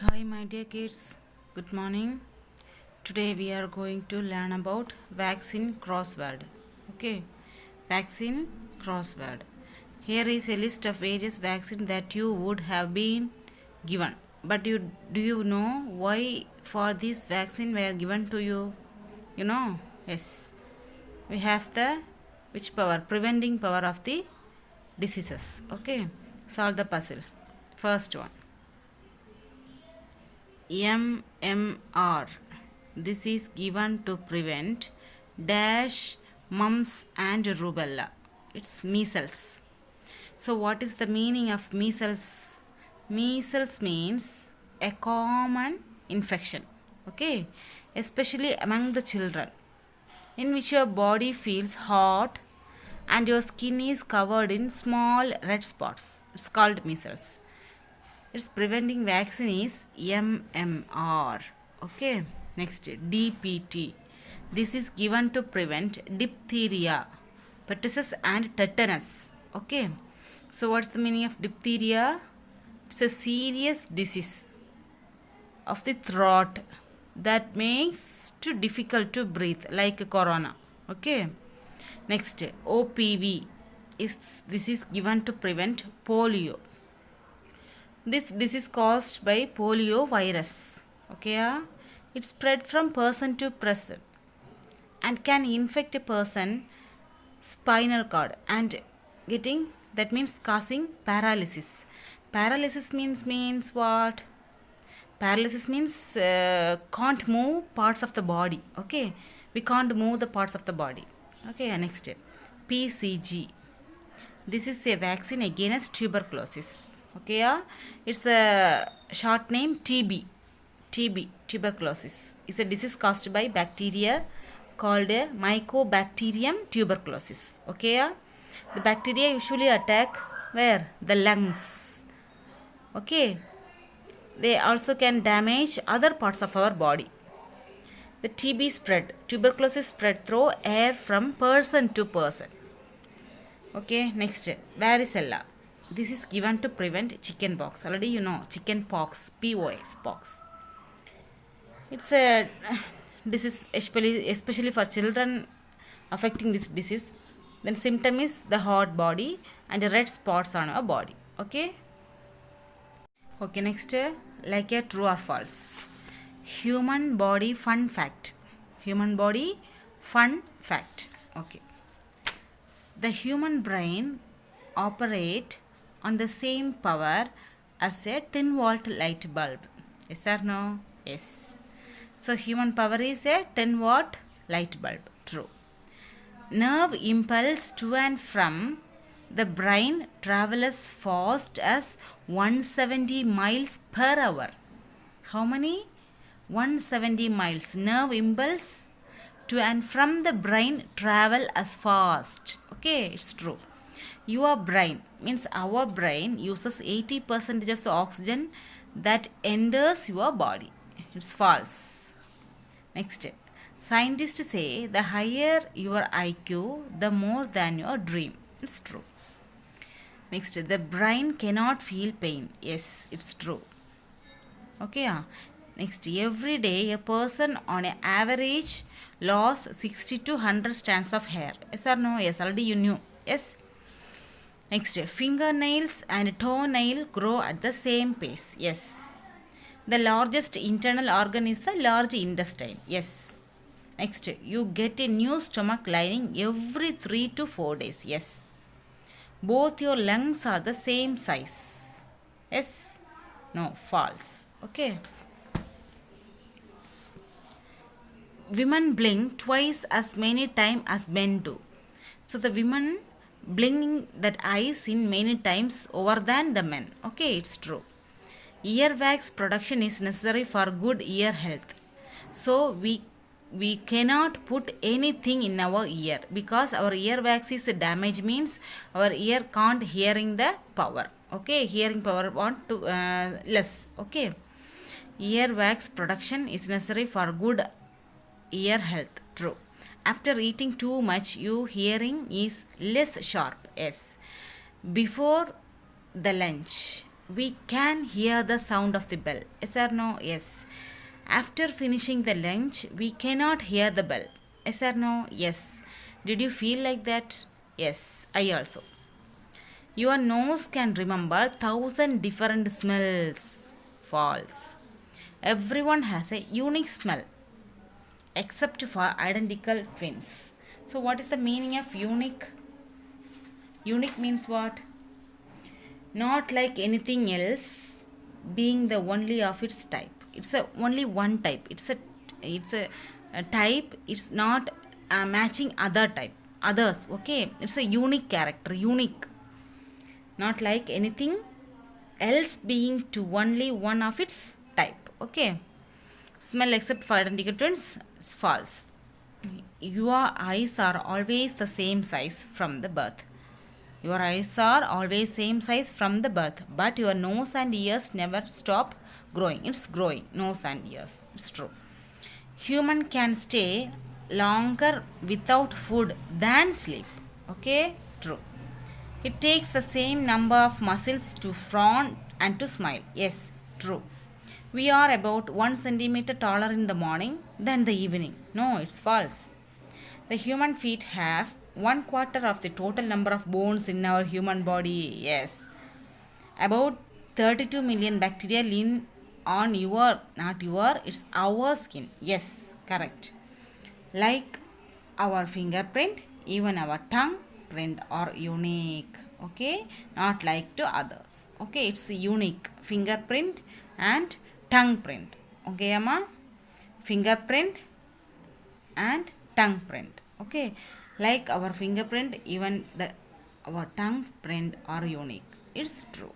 Hi, my dear kids. Good morning. Today we are going to learn about vaccine crossword. Okay, vaccine crossword. Here is a list of various vaccines that you would have been given. But do you know why for this vaccine were given to you? You know? Yes. We have the which power? Preventing power of the diseases. Okay. Solve the puzzle. First one. MMR. This is given to prevent dash mumps and rubella. It's measles. So what is the meaning of measles? Measles means a common infection. Okay, especially among the children, in which your body feels hot and your skin is covered in small red spots. It's called measles. Its preventing vaccine is MMR. Okay. Next, DPT. This is given to prevent diphtheria, pertussis and tetanus. Okay. So what's the meaning of diphtheria? It's a serious disease of the throat that makes it difficult to breathe, like corona. Okay. Next, OPV. This is given to prevent polio. This disease caused by polio virus. Okay, it spread from person to person and can infect a person spinal cord and getting, that means causing paralysis. Paralysis means what? Paralysis means can't move parts of the body. Okay, we can't move the parts of the body. Okay, next, PCG. This is a vaccine against tuberculosis. Okay, it's a short name TB. TB, tuberculosis, is a disease caused by bacteria called Mycobacterium tuberculosis. Okay, the bacteria usually attack where? The lungs. Okay, they also can damage other parts of our body. The TB spread, tuberculosis spread through air from person to person. Okay, next, varicella. This is given to prevent chicken pox. Already you know chicken pox, POX, pox. It's a disease especially for children affecting this disease. Then symptom is the hot body and the red spots on our body. Okay. Okay, next, like a true or false. Human body fun fact. Human body fun fact. Okay. The human brain operate on the same power as a 10-volt light bulb. Yes or no? Yes. So human power is a 10-watt light bulb. True. Nerve impulse to and from the brain travel as fast as 170 miles per hour. How many? 170 miles. Nerve impulse to and from the brain travel as fast. Okay, it's true. Your brain means our brain uses 80% of the oxygen that enters your body. It's false. Next, scientists say the higher your IQ, the more than your dream. It's true. Next, the brain cannot feel pain. Yes, it's true. Okay. Next, every day a person on an average lost 60 to 100 strands of hair. Yes or no? Yes, already you knew. Yes. Next, fingernails and toenail grow at the same pace. Yes. The largest internal organ is the large intestine. Yes. Next, you get a new stomach lining every 3 to 4 days. Yes. Both your lungs are the same size. Yes. No, false. Okay. Women blink twice as many times as men do. So the women blinking that eyes in many times over than the men. Okay, it's true. Earwax production is necessary for good ear health. So we cannot put anything in our ear because our earwax is damaged, means our ear can't hearing the power. Okay, hearing power want to less. Okay, earwax production is necessary for good ear health. True. After eating too much, your hearing is less sharp. Yes. Before the lunch, we can hear the sound of the bell. Yes or no? Yes. After finishing the lunch, we cannot hear the bell. Yes or no? Yes. Did you feel like that? Yes, I also. Your nose can remember thousand different smells. False. Everyone has a unique smell except for identical twins. So, what is the meaning of unique? Unique means what? Not like anything else, being the only of its type. It's a only one type. It's a type. It's not matching other type others. Okay, it's a unique character. Unique, not like anything else, being to only one of its type. Okay. Smell except for identical twins is false. Your eyes are always the same size from the birth. Your eyes are always same size from the birth, but your nose and ears never stop growing. It's growing, nose and ears. It's true. Human can stay longer without food than sleep. Okay, true. It takes the same number of muscles to frown and to smile. Yes, true. We are about 1 centimeter taller in the morning than the evening. No, it's false. The human feet have 1/4 of the total number of bones in our human body. Yes. About 32 million bacteria live on your, not your, it's our skin. Yes, correct. Like our fingerprint, even our tongue print are unique. Okay, not like to others. Okay, it's unique. Fingerprint and tongue print. Okay, Amma? Fingerprint and tongue print. Okay, like our fingerprint, even the our tongue print are unique. It's true.